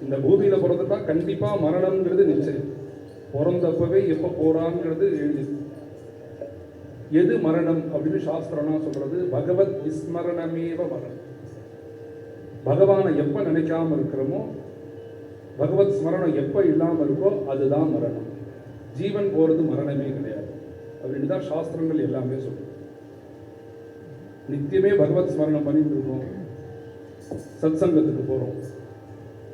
இந்த பூமியில பிறந்துட்டா கண்டிப்பா மரணம்ங்கிறது நிச்சயம். பிறந்தப்பவே எப்ப போறாங்கிறது எழுதி. எது மரணம் அப்படின்னு சாஸ்திரம்னா சொல்றது, பகவத் விஸ்மரணமேவ மரணம். பகவானை எப்ப நினைக்காம இருக்கிறோமோ, பகவத் ஸ்மரணம் எப்ப இல்லாம இருக்கோ அதுதான் மரணம். ஜீவன் போறது மரணமே கிடையாது அப்படின்னு தான் சாஸ்திரங்கள் எல்லாமே சொல்லுது. நித்தியமே பகவத் ஸ்மரணம் பண்ணிட்டு இருக்கோம். சத் சங்கத்துக்கு போறோம்.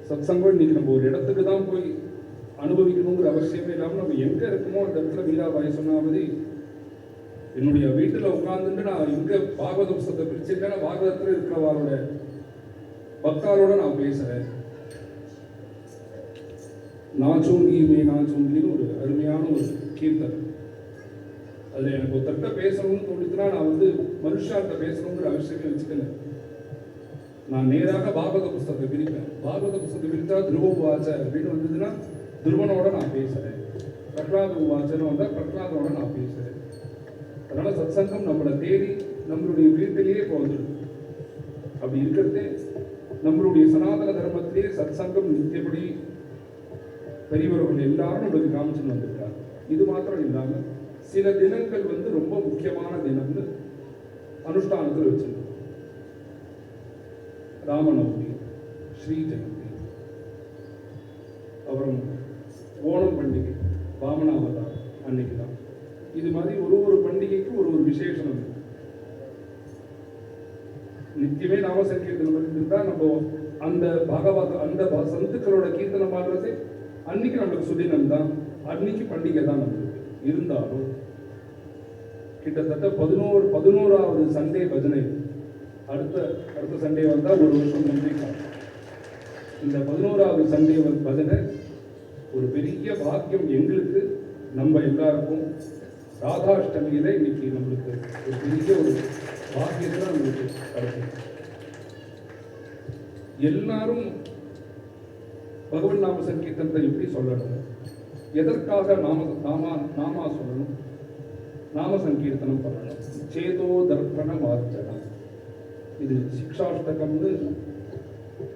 சத் சங்கம் இன்னைக்கு நம்ம ஒரு இடத்துக்கு தான் போய் அனுபவிக்கணுங்கிற அவசியமே இல்லாமல் நம்ம எங்க இருக்கோமோ அந்த இடத்துல வீராபாய் சொன்ன மாதிரி, என்னுடைய வீட்டுல உட்கார்ந்துட்டு நான் எங்க பாகவத புஸ்தகத்தை பிரிச்சிருக்கேன், பாகவதத்துல இருக்கிறவாரோட பக்தாரோட நான் பேசுறேன். நாச்சூங்கியுமே நாச்சூங்கின்னு ஒரு அருமையான ஒரு கீர்த்தனை. அதுல எனக்கு ஒரு தட்ட பேசணும்னு தோணுச்சுன்னா நான் மனுஷார்கிட்ட பேசணுங்கிற அவசியமே வச்சுக்கல. நான் நேராக பாகவத புஸ்தகத்தை பிரிப்பேன். பாகவத புஸ்தகத்தை பிரித்தா துருவம் வாச்ச அப்படின்னு வந்ததுன்னா துருவனோட நான் பேசுறேன். பிரகலாத வாச்சன்னு வந்தா பிரகலாதோட நான் பேசுறேன். அதனால சத்சங்கம் நம்மளை தேடி நம்மளுடைய வீட்டிலேயே வந்துடும். அப்படி இருக்கிறதே நம்மளுடைய சனாதன தர்மத்திலேயே சத்சங்கம் நித்தியப்படி பெரியவர்கள் எல்லாரும் நம்மளுக்கு காமிச்சுன்னு வந்திருக்காங்க. இது மாத்திரம் இல்லாம சில தினங்கள் ரொம்ப முக்கியமான தினம்னு அனுஷ்டானத்தில் வச்சிருக்கோம். ராமநவமி, ஸ்ரீ ஜெயந்தி, அப்புறம் ஓணம் பண்டிகை, வாமனாவதாரம் அன்னைக்கு தான். இது மாதிரி ஒரு பண்டிகைக்கு ஒரு விசேஷம் இருக்கு. நித்தியமே நாம சங்கீர்த்தனம் இருந்தா நம்ம அந்த பாகவத அந்த சந்துக்களோட கீர்த்தனம் பாடுறது அன்னைக்கு நம்மளுக்கு சுதினம் தான், அன்னைக்கு பண்டிகை தான் நம்மளுக்கு. இருந்தாலும் கிட்டத்தட்ட 11வது சண்டே பஜனை அடுத்த சண்டே வந்தா ஒரு வருஷம் முன்னே. இந்த 11வது சண்டே பஜனை ஒரு பெரிய பாக்கியம் எங்களுக்கு, நம்ம எல்லாருக்கும். ராதாஷ்டமியில இன்னைக்கு நம்மளுக்கு ஒரு பெரிய ஒரு பாக்கியத்தை நம்மளுக்கு கிடைக்கும். எல்லாரும் பகவன் நாம சங்கீர்த்தனத்தை எப்படி சொல்லணும், எதற்காக நாமா சொல்லணும், நாம சங்கீர்த்தனம் பண்ணணும். சேதோ தர்ப்பண மார்ஜனம், இது சிக்ஷாஷ்டகம்னு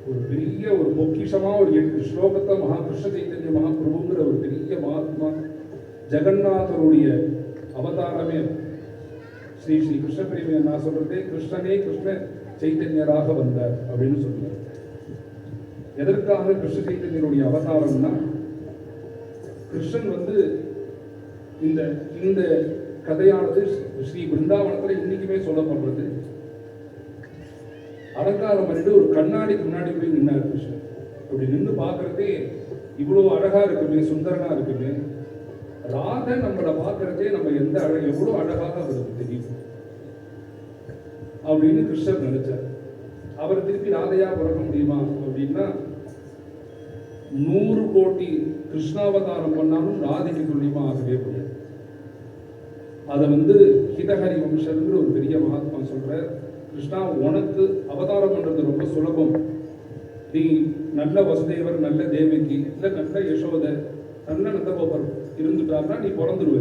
ஒரு பெரிய ஒரு பொக்கிஷமா ஒரு 8 ஸ்லோகத்தை கிருஷ்ண சைத்தன்ய மகாபிரபுங்கிற ஒரு பெரிய மகாத்மா ஜெகநாதருடைய அவதாரமே. ஸ்ரீ கிருஷ்ண பிரேமி நான் சொல்றதே கிருஷ்ணனே கிருஷ்ண சைத்தன்யராக வந்தார் அப்படின்னு சொல்லுவார். எதற்காக கிருஷ்ண சைத்தன்யருடைய அவதாரம்னா, கிருஷ்ணன் இந்த கதையானது ஸ்ரீ பிருந்தாவனத்துல இன்னைக்குமே சொல்லப்படுறது. அலங்காரம் பண்ணிட்டு ஒரு கண்ணாடிக்கு முன்னாடி போய் நின்னார் கிருஷ்ணன். அப்படி நின்று பார்க்கறதே இவ்வளவு அழகா இருக்குமே, சுந்தரனா இருக்குமே. ராதை நம்மளை பார்க்கறதே நம்ம எவ்வளவு அழகாக அவருக்கு தெரியும் அப்படின்னு கிருஷ்ணர் நினைச்சார். அவர் திருப்பி ராதையா பிறக்க முடியுமா அப்படின்னா, 100 கோடி கிருஷ்ணாவதாரம் பண்ணாலும் ராதைக்கு துல்லியமா ஆகவே முடியாது. அதை ஹிதஹரி வம்சங்கிற ஒரு பெரிய மகாத்மா சொல்ற, கிருஷ்ணா உனக்கு அவதாரம் பண்றது ரொம்ப சுலபம். நீ நல்ல வசுதேவர், நல்ல தேவகி, இல்ல நல்ல யசோத, நல்ல நந்தகோபர் இருந்துட்டாருன்னா நீ பிறந்துருவ.